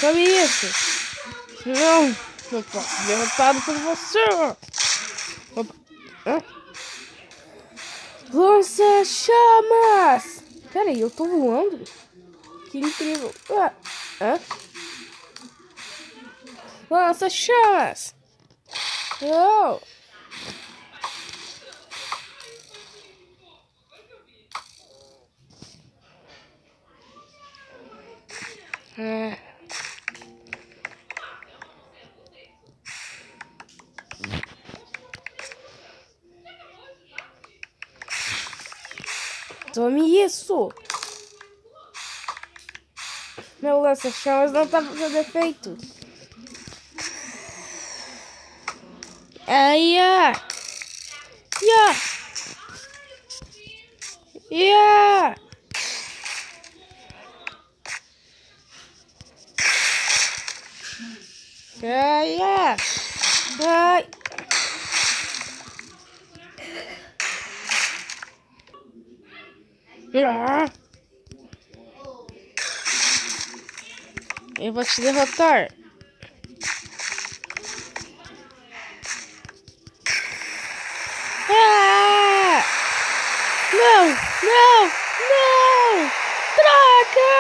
Tome isso. Não, não posso ser derrotado por você. Opa. Hã? Lança-chamas! Peraí, eu tô voando? Que incrível. Hã? Lança-chamas! Oh! Tome isso! Meu lança-chamas não tá fazendo efeito. Ai, ya! Ya! Ya! Ai, ya! Ai! Ah! Eu vou te derrotar. Ah! Não! Não! Não! Troca!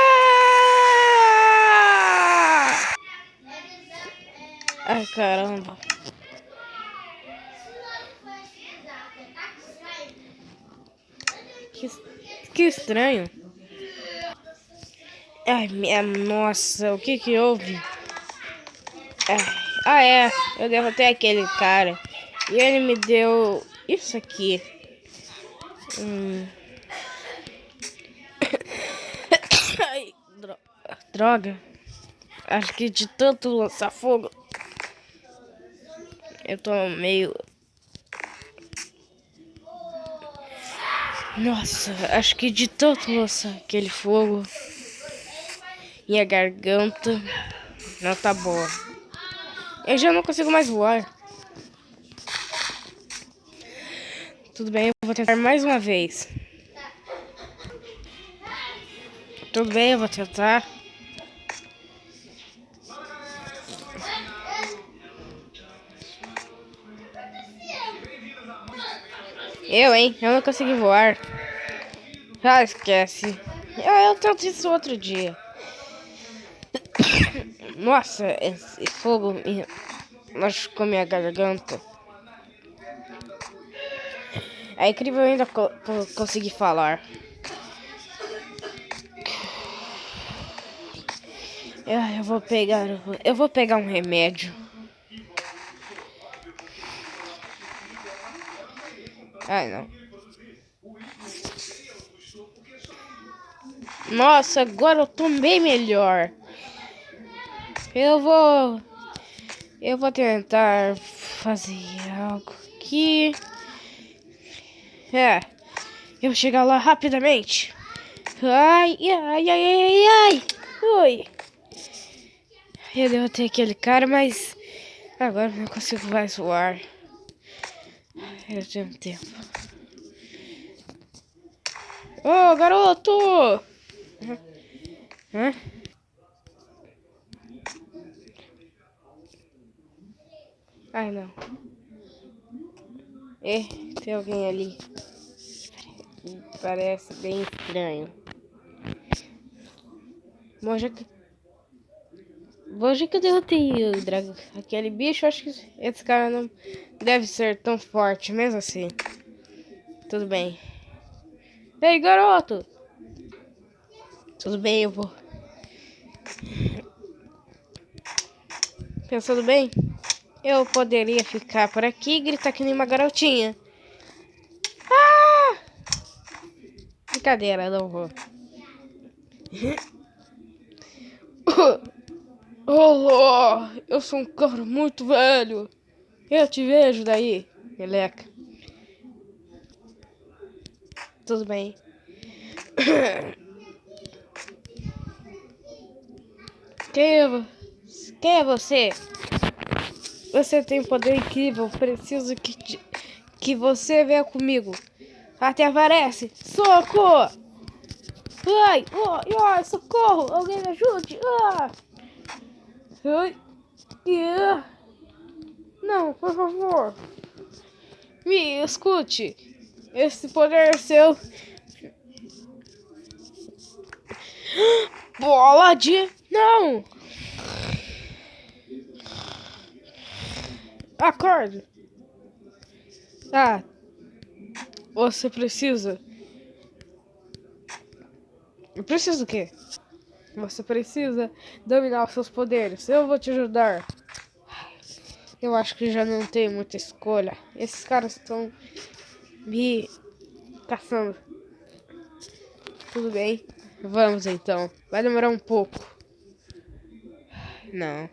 Ai, caramba. Que estranho. Ai, minha nossa, o que que houve? É, eu derrotei aquele cara. E ele me deu isso aqui. Ai, droga. Acho que de tanto lançar fogo, eu tô meio... Nossa, acho que de tanto lançar aquele fogo, minha garganta não tá boa. Eu já não consigo mais voar. Tudo bem, eu vou tentar mais uma vez. Tudo bem, eu vou tentar. Eu não consegui voar. Ah, esquece. Eu tento isso outro dia. Nossa, esse fogo me machucou minha garganta. É incrível ainda conseguir falar. Eu vou pegar um remédio. Ai, não. Nossa, agora eu tô bem melhor. Eu vou tentar fazer algo aqui. Eu vou chegar lá rapidamente. Ai, ai, ai, ai, ai. Ui. Eu derrotei aquele cara, mas agora não consigo mais voar. Eu tenho tempo. Ô, garoto! Hã? Ai, não. Tem alguém ali. Parece bem estranho. Hoje que eu derrotei o dragão. Aquele bicho, acho que esse cara não deve ser tão forte, mesmo assim. Tudo bem. Ei, garoto! Tudo bem, eu vou. Pensando bem, eu poderia ficar por aqui e gritar que nem uma garotinha. Ah! Brincadeira, não vou. Olá, eu sou um cara muito velho. Eu te vejo daí, meleca. Tudo bem. Quem é você? Você tem um poder incrível. Preciso que você venha comigo. Até aparece. Socorro! Ai, ai, socorro! Alguém me ajude! Ah! Ai. Não, por favor. Me escute. Esse poder é seu. Bola de... Não! Acorde. Ah, você precisa... Precisa do quê? Você precisa dominar os seus poderes. Eu vou te ajudar. Eu acho que já não tem muita escolha. Esses caras estão me caçando. Tudo bem. Vamos então. Vai demorar um pouco. Não.